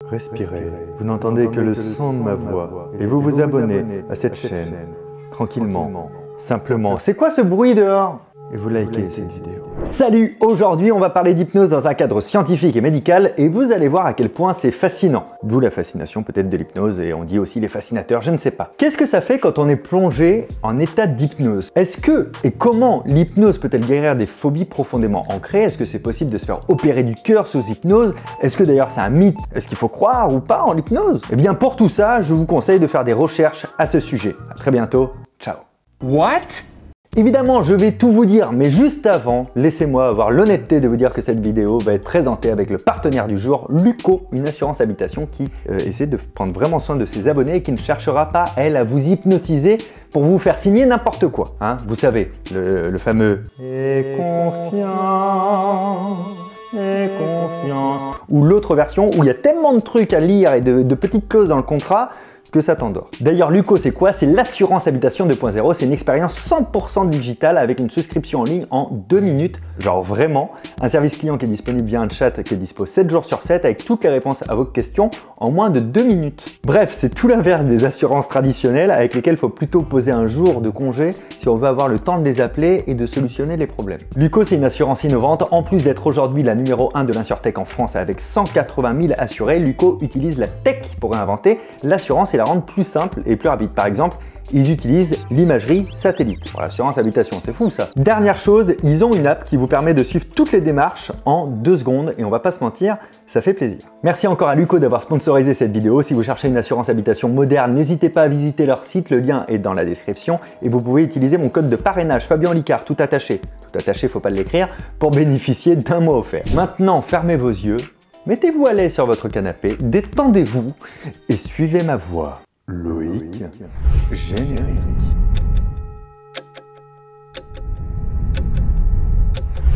Respirez, vous n'entendez que le son de ma voix et vous vous abonnez à cette chaîne, tranquillement, simplement. C'est quoi ce bruit dehors? Et vous likez cette vidéo. Salut! Aujourd'hui, on va parler d'hypnose dans un cadre scientifique et médical et vous allez voir à quel point c'est fascinant. D'où la fascination peut-être de l'hypnose et on dit aussi les fascinateurs, je ne sais pas. Qu'est-ce que ça fait quand on est plongé en état d'hypnose? Est-ce que et comment l'hypnose peut-elle guérir des phobies profondément ancrées? Est-ce que c'est possible de se faire opérer du cœur sous hypnose? Est-ce que d'ailleurs c'est un mythe? Est-ce qu'il faut croire ou pas en l'hypnose? Eh bien pour tout ça, je vous conseille de faire des recherches à ce sujet. À très bientôt, ciao! What? Évidemment, je vais tout vous dire, mais juste avant, laissez-moi avoir l'honnêteté de vous dire que cette vidéo va être présentée avec le partenaire du jour, Luco, une assurance habitation qui essaie de prendre vraiment soin de ses abonnés et qui ne cherchera pas, elle, à vous hypnotiser pour vous faire signer n'importe quoi. Hein, vous savez, le fameux « Aie confiance ». Et confiance. Ou l'autre version où il y a tellement de trucs à lire et de petites clauses dans le contrat que ça t'endort. D'ailleurs, Luco, c'est quoi? C'est l'assurance habitation 2.0. C'est une expérience 100% digitale avec une souscription en ligne en 2 minutes. Genre vraiment, un service client qui est disponible via un chat qui est dispo 7 jours sur 7 avec toutes les réponses à vos questions en moins de 2 minutes. Bref, c'est tout l'inverse des assurances traditionnelles avec lesquelles il faut plutôt poser un jour de congé si on veut avoir le temps de les appeler et de solutionner les problèmes. Luco, c'est une assurance innovante. En plus d'être aujourd'hui la numéro 1 de l'insurtech en France avec 180 000 assurés, Luco utilise la tech pour réinventer l'assurance et la rendre plus simple et plus rapide. Par exemple, ils utilisent l'imagerie satellite pour l'assurance habitation, c'est fou ça. Dernière chose, ils ont une app qui vous permet de suivre toutes les démarches en 2 secondes et on va pas se mentir, ça fait plaisir. Merci encore à Luco d'avoir sponsorisé cette vidéo. Si vous cherchez une assurance habitation moderne, n'hésitez pas à visiter leur site, le lien est dans la description et vous pouvez utiliser mon code de parrainage Fabien Licard, tout attaché, faut pas l'écrire, pour bénéficier d'un mois offert. Maintenant, fermez vos yeux, mettez-vous à l'aise sur votre canapé, détendez-vous et suivez ma voix. Loïc, générique.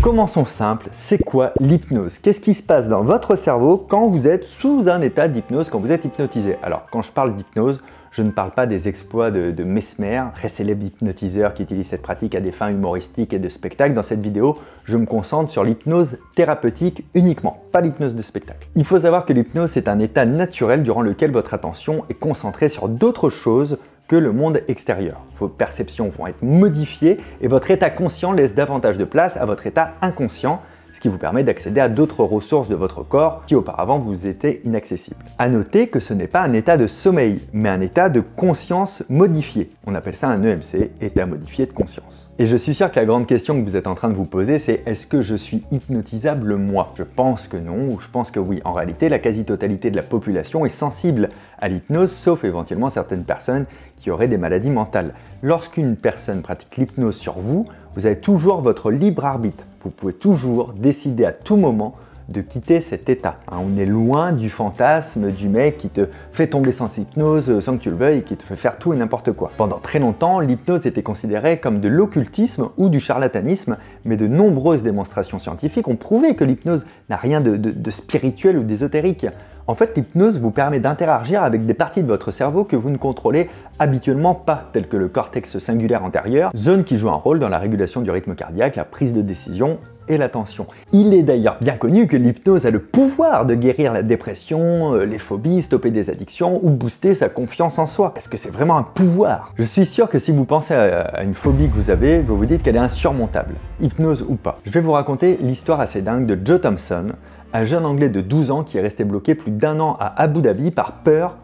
Commençons simple, c'est quoi l'hypnose? Qu'est-ce qui se passe dans votre cerveau quand vous êtes sous un état d'hypnose, quand vous êtes hypnotisé? Alors, quand je parle d'hypnose, je ne parle pas des exploits de Mesmer, très célèbre hypnotiseur qui utilise cette pratique à des fins humoristiques et de spectacle. Dans cette vidéo, je me concentre sur l'hypnose thérapeutique uniquement, pas l'hypnose de spectacle. Il faut savoir que l'hypnose, c'est un état naturel durant lequel votre attention est concentrée sur d'autres choses que le monde extérieur. Vos perceptions vont être modifiées et votre état conscient laisse davantage de place à votre état inconscient, ce qui vous permet d'accéder à d'autres ressources de votre corps qui auparavant vous étaient inaccessibles. À noter que ce n'est pas un état de sommeil, mais un état de conscience modifié. On appelle ça un EMC, état modifié de conscience. Et je suis sûr que la grande question que vous êtes en train de vous poser, c'est est-ce que je suis hypnotisable moi? Je pense que non, ou je pense que oui. En réalité, la quasi-totalité de la population est sensible à l'hypnose, sauf éventuellement certaines personnes qui auraient des maladies mentales. Lorsqu'une personne pratique l'hypnose sur vous, vous avez toujours votre libre arbitre. Vous pouvez toujours décider à tout moment de quitter cet état. On est loin du fantasme du mec qui te fait tomber sans hypnose sans que tu le veuilles et qui te fait faire tout et n'importe quoi. Pendant très longtemps, l'hypnose était considérée comme de l'occultisme ou du charlatanisme, mais de nombreuses démonstrations scientifiques ont prouvé que l'hypnose n'a rien de spirituel ou d'ésotérique. En fait, l'hypnose vous permet d'interagir avec des parties de votre cerveau que vous ne contrôlez habituellement pas, telles que le cortex singulaire antérieur, zone qui joue un rôle dans la régulation du rythme cardiaque, la prise de décision et l'attention. Il est d'ailleurs bien connu que l'hypnose a le pouvoir de guérir la dépression, les phobies, stopper des addictions ou booster sa confiance en soi. Est-ce que c'est vraiment un pouvoir? Je suis sûr que si vous pensez à une phobie que vous avez, vous vous dites qu'elle est insurmontable, hypnose ou pas. Je vais vous raconter l'histoire assez dingue de Joe Thompson, un jeune Anglais de 12 ans qui est resté bloqué plus d'1 an à Abu Dhabi par peur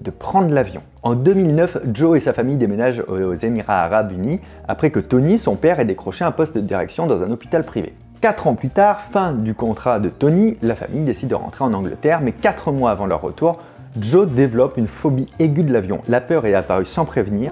de prendre l'avion. En 2009, Joe et sa famille déménagent aux Émirats Arabes Unis après que Tony, son père, ait décroché un poste de direction dans un hôpital privé. 4 ans plus tard, fin du contrat de Tony, la famille décide de rentrer en Angleterre, mais 4 mois avant leur retour, Joe développe une phobie aiguë de l'avion. La peur est apparue sans prévenir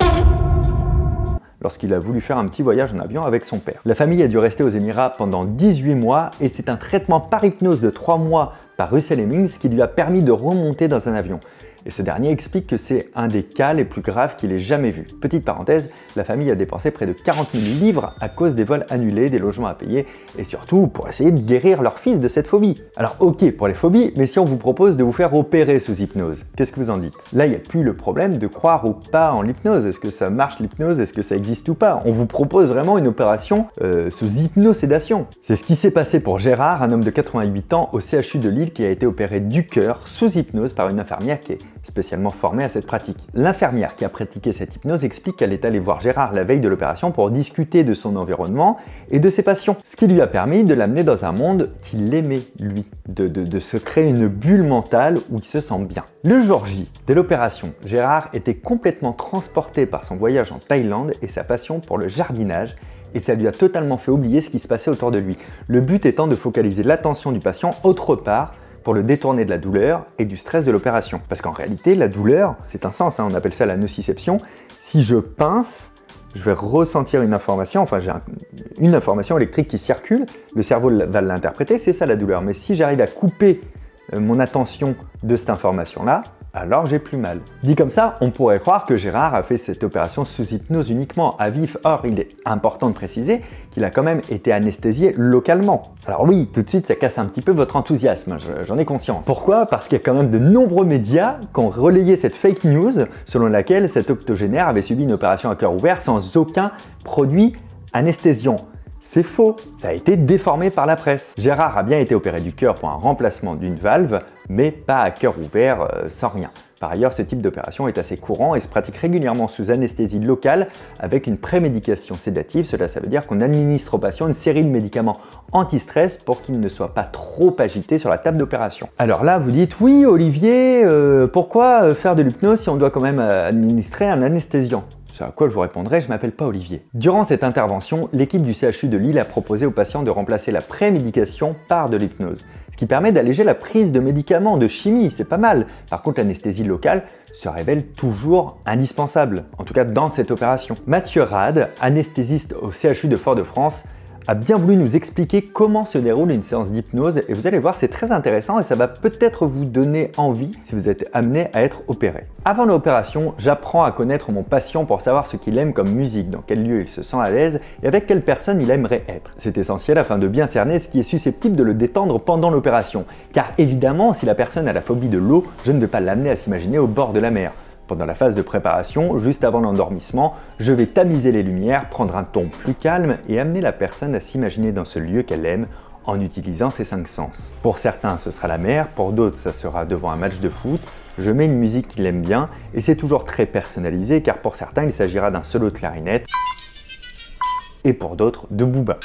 lorsqu'il a voulu faire un petit voyage en avion avec son père. La famille a dû rester aux Émirats pendant 18 mois et c'est un traitement par hypnose de 3 mois par Russell Hemmings qui lui a permis de remonter dans un avion. Et ce dernier explique que c'est un des cas les plus graves qu'il ait jamais vu. Petite parenthèse, la famille a dépensé près de 40 000 livres à cause des vols annulés, des logements à payer et surtout pour essayer de guérir leur fils de cette phobie. Alors ok pour les phobies, mais si on vous propose de vous faire opérer sous hypnose, qu'est-ce que vous en dites? Là, il n'y a plus le problème de croire ou pas en l'hypnose. Est-ce que ça marche l'hypnose? Est-ce que ça existe ou pas? On vous propose vraiment une opération sous hypnosédation. C'est ce qui s'est passé pour Gérard, un homme de 88 ans au CHU de Lille qui a été opéré du cœur sous hypnose par une infirmière qui est spécialement formée à cette pratique. L'infirmière qui a pratiqué cette hypnose explique qu'elle est allée voir Gérard la veille de l'opération pour discuter de son environnement et de ses passions, ce qui lui a permis de l'amener dans un monde qu'il aimait lui, de se créer une bulle mentale où il se sent bien. Le jour J de l'opération, Gérard était complètement transporté par son voyage en Thaïlande et sa passion pour le jardinage, et ça lui a totalement fait oublier ce qui se passait autour de lui. Le but étant de focaliser l'attention du patient autre part pour le détourner de la douleur et du stress de l'opération. Parce qu'en réalité, la douleur, c'est un sens, on appelle ça la nociception. Si je pince, je vais ressentir une information, enfin j'ai une information électrique qui circule, le cerveau va l'interpréter, c'est ça la douleur. Mais si j'arrive à couper mon attention de cette information-là, alors j'ai plus mal. Dit comme ça, on pourrait croire que Gérard a fait cette opération sous hypnose uniquement à vif. Or, il est important de préciser qu'il a quand même été anesthésié localement. Alors oui, tout de suite, ça casse un petit peu votre enthousiasme, j'en ai conscience. Pourquoi? Parce qu'il y a quand même de nombreux médias qui ont relayé cette fake news selon laquelle cet octogénaire avait subi une opération à cœur ouvert sans aucun produit anesthésiant. C'est faux, ça a été déformé par la presse. Gérard a bien été opéré du cœur pour un remplacement d'une valve, mais pas à cœur ouvert sans rien. Par ailleurs, ce type d'opération est assez courant et se pratique régulièrement sous anesthésie locale avec une prémédication sédative. Cela, ça veut dire qu'on administre au patient une série de médicaments anti-stress pour qu'il ne soit pas trop agité sur la table d'opération. Alors là, vous dites, oui Olivier, pourquoi faire de l'hypnose si on doit quand même administrer un anesthésiant? À quoi je vous répondrai, je m'appelle pas Olivier. Durant cette intervention, l'équipe du CHU de Lille a proposé aux patients de remplacer la prémédication par de l'hypnose, ce qui permet d'alléger la prise de médicaments, de chimie, c'est pas mal. Par contre, l'anesthésie locale se révèle toujours indispensable, en tout cas dans cette opération. Mathieu Rade, anesthésiste au CHU de Fort-de-France, a bien voulu nous expliquer comment se déroule une séance d'hypnose et vous allez voir, c'est très intéressant et ça va peut-être vous donner envie si vous êtes amené à être opéré. Avant l'opération, j'apprends à connaître mon patient pour savoir ce qu'il aime comme musique, dans quel lieu il se sent à l'aise et avec quelle personne il aimerait être. C'est essentiel afin de bien cerner ce qui est susceptible de le détendre pendant l'opération. Car évidemment, si la personne a la phobie de l'eau, je ne vais pas l'amener à s'imaginer au bord de la mer. Pendant la phase de préparation, juste avant l'endormissement, je vais tamiser les lumières, prendre un ton plus calme et amener la personne à s'imaginer dans ce lieu qu'elle aime en utilisant ses 5 sens. Pour certains, ce sera la mer, pour d'autres, ça sera devant un match de foot. Je mets une musique qu'il aime bien et c'est toujours très personnalisé car pour certains, il s'agira d'un solo de clarinette et pour d'autres, de booba.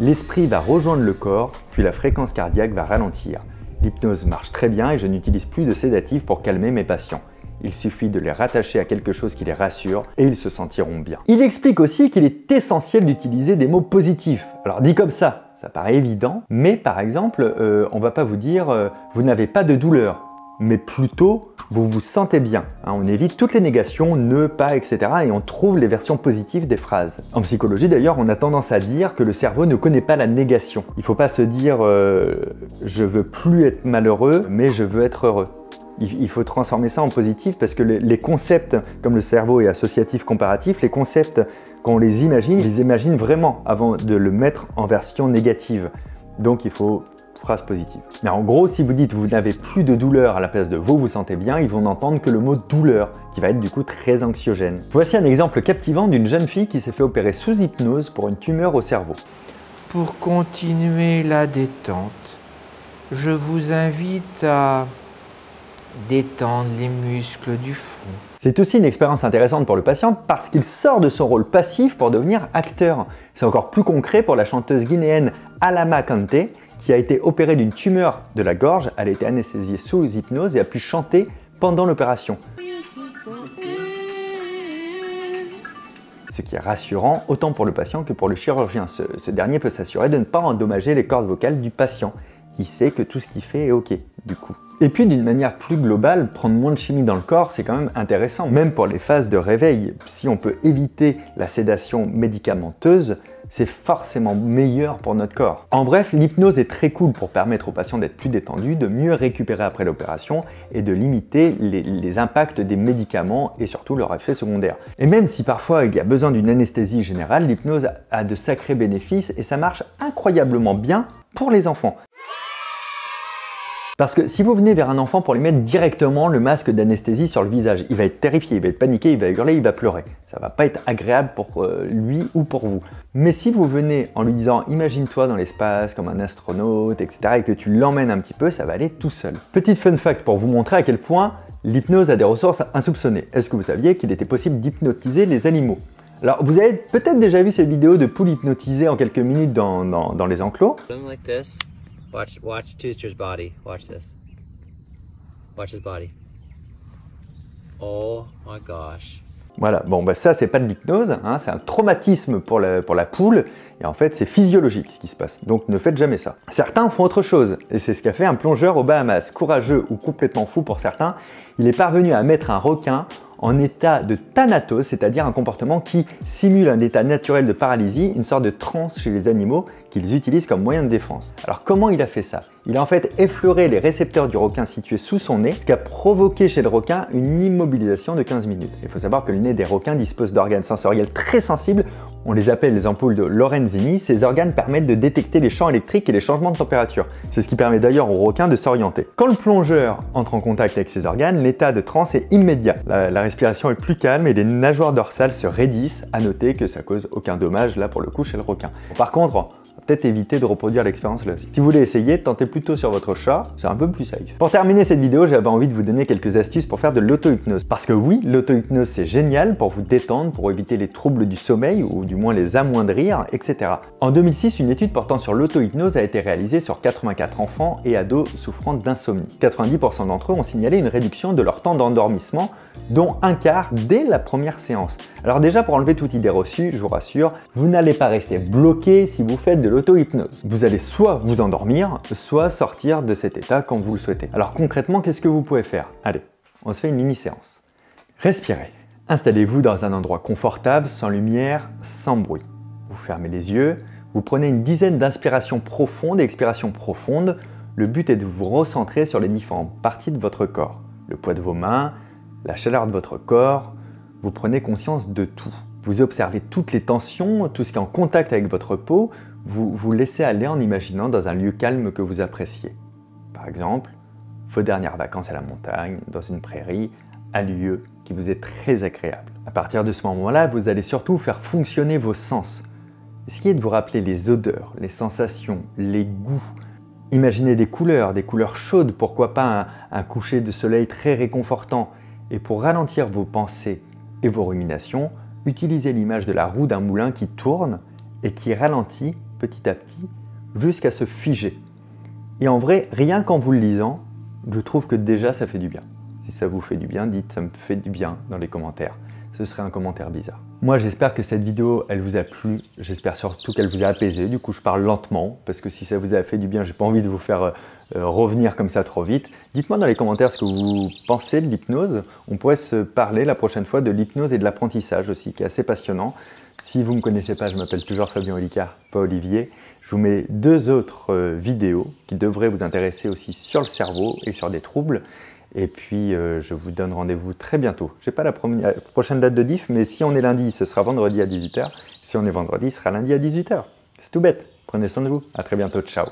L'esprit va rejoindre le corps, puis la fréquence cardiaque va ralentir. L'hypnose marche très bien et je n'utilise plus de sédatifs pour calmer mes patients. Il suffit de les rattacher à quelque chose qui les rassure et ils se sentiront bien. Il explique aussi qu'il est essentiel d'utiliser des mots positifs. Alors dit comme ça paraît évident, mais par exemple, on va pas vous dire vous n'avez pas de douleur, mais plutôt vous vous sentez bien. On évite toutes les négations, ne, pas, etc. et on trouve les versions positives des phrases. En psychologie d'ailleurs, on a tendance à dire que le cerveau ne connaît pas la négation. Il ne faut pas se dire je veux plus être malheureux, mais je veux être heureux. Il faut transformer ça en positif parce que les concepts, comme le cerveau est associatif comparatif, les concepts, quand on les imagine vraiment avant de le mettre en version négative. Donc il faut phrase positive. Mais en gros, si vous dites vous n'avez plus de douleur à la place de vous vous sentez bien, ils vont n'entendre que le mot douleur, qui va être du coup très anxiogène. Voici un exemple captivant d'une jeune fille qui s'est fait opérer sous hypnose pour une tumeur au cerveau. Pour continuer la détente, je vous invite à détendre les muscles du front. C'est aussi une expérience intéressante pour le patient parce qu'il sort de son rôle passif pour devenir acteur. C'est encore plus concret pour la chanteuse guinéenne Alama Kanté qui a été opérée d'une tumeur de la gorge. Elle a été anesthésiée sous hypnose et a pu chanter pendant l'opération. Ce qui est rassurant autant pour le patient que pour le chirurgien. Ce dernier peut s'assurer de ne pas endommager les cordes vocales du patient. Il sait que tout ce qu'il fait est OK du coup. Et puis d'une manière plus globale, prendre moins de chimie dans le corps, c'est quand même intéressant, même pour les phases de réveil. Si on peut éviter la sédation médicamenteuse, c'est forcément meilleur pour notre corps. En bref, l'hypnose est très cool pour permettre aux patients d'être plus détendus, de mieux récupérer après l'opération et de limiter les impacts des médicaments et surtout leurs effets secondaires. Et même si parfois il y a besoin d'une anesthésie générale, l'hypnose a de sacrés bénéfices et ça marche incroyablement bien pour les enfants. Parce que si vous venez vers un enfant pour lui mettre directement le masque d'anesthésie sur le visage, il va être terrifié, il va être paniqué, il va hurler, il va pleurer. Ça va pas être agréable pour lui ou pour vous. Mais si vous venez en lui disant « imagine-toi dans l'espace comme un astronaute, etc. » et que tu l'emmènes un petit peu, ça va aller tout seul. Petite fun fact pour vous montrer à quel point l'hypnose a des ressources insoupçonnées. Est-ce que vous saviez qu'il était possible d'hypnotiser les animaux? Alors, vous avez peut-être déjà vu ces vidéos de poules hypnotisées en quelques minutes dans les enclos. Watch Tooster's body. Watch this. Watch his body. Oh my gosh. Voilà, bon bah ça c'est pas de l'hypnose, hein, c'est un traumatisme pour la poule, et en fait c'est physiologique ce qui se passe, donc ne faites jamais ça. Certains font autre chose, et c'est ce qu'a fait un plongeur aux Bahamas. Courageux ou complètement fou pour certains, il est parvenu à mettre un requin en état de thanatose, c'est-à-dire un comportement qui simule un état naturel de paralysie, une sorte de transe chez les animaux qu'ils utilisent comme moyen de défense. Alors comment il a fait ça? Il a en fait effleuré les récepteurs du requin situés sous son nez, ce qui a provoqué chez le requin une immobilisation de 15 minutes. Il faut savoir que le nez des requins dispose d'organes sensoriels très sensibles, on les appelle les ampoules de Lorenzini. Ces organes permettent de détecter les champs électriques et les changements de température. C'est ce qui permet d'ailleurs aux requins de s'orienter. Quand le plongeur entre en contact avec ces organes, l'état de transe est immédiat. La respiration est plus calme et les nageoires dorsales se raidissent. À noter que ça cause aucun dommage là pour le coup chez le requin. Par contre, peut-être éviter de reproduire l'expérience là aussi. Si vous voulez essayer, tentez plutôt sur votre chat, c'est un peu plus safe. Pour terminer cette vidéo, j'avais envie de vous donner quelques astuces pour faire de l'auto-hypnose. Parce que oui, l'auto-hypnose c'est génial pour vous détendre, pour éviter les troubles du sommeil ou du moins les amoindrir, etc. En 2006, une étude portant sur l'auto-hypnose a été réalisée sur 84 enfants et ados souffrant d'insomnie. 90% d'entre eux ont signalé une réduction de leur temps d'endormissement, dont un quart dès la première séance. Alors déjà, pour enlever toute idée reçue, je vous rassure, vous n'allez pas rester bloqué si vous faites de l'auto-hypnose. Vous allez soit vous endormir, soit sortir de cet état quand vous le souhaitez. Alors concrètement, qu'est-ce que vous pouvez faire? Allez, on se fait une mini-séance. Respirez. Installez-vous dans un endroit confortable, sans lumière, sans bruit. Vous fermez les yeux, vous prenez une dizaine d'inspirations profondes et expirations profondes. Le but est de vous recentrer sur les différentes parties de votre corps. Le poids de vos mains, la chaleur de votre corps, vous prenez conscience de tout. Vous observez toutes les tensions, tout ce qui est en contact avec votre peau, vous vous laissez aller en imaginant dans un lieu calme que vous appréciez. Par exemple, vos dernières vacances à la montagne, dans une prairie, un lieu qui vous est très agréable. À partir de ce moment-là, vous allez surtout faire fonctionner vos sens. Essayez de vous rappeler les odeurs, les sensations, les goûts. Imaginez des couleurs chaudes, pourquoi pas un coucher de soleil très réconfortant. Et pour ralentir vos pensées et vos ruminations, utilisez l'image de la roue d'un moulin qui tourne et qui ralentit petit à petit jusqu'à se figer. Et en vrai, rien qu'en vous le lisant, je trouve que déjà ça fait du bien. Si ça vous fait du bien, dites ça me fait du bien dans les commentaires. Ce serait un commentaire bizarre. Moi j'espère que cette vidéo elle vous a plu, j'espère surtout qu'elle vous a apaisé, du coup je parle lentement parce que si ça vous a fait du bien, j'ai pas envie de vous faire revenir comme ça trop vite. Dites-moi dans les commentaires ce que vous pensez de l'hypnose, on pourrait se parler la prochaine fois de l'hypnose et de l'apprentissage aussi qui est assez passionnant. Si vous ne me connaissez pas, je m'appelle toujours Fabien Olicard, pas Olivier. Je vous mets deux autres vidéos qui devraient vous intéresser aussi sur le cerveau et sur des troubles. Et puis, je vous donne rendez-vous très bientôt. Je n'ai pas la prochaine date de diff, mais si on est lundi, ce sera vendredi à 18 h. Si on est vendredi, ce sera lundi à 18 h. C'est tout bête. Prenez soin de vous. À très bientôt. Ciao.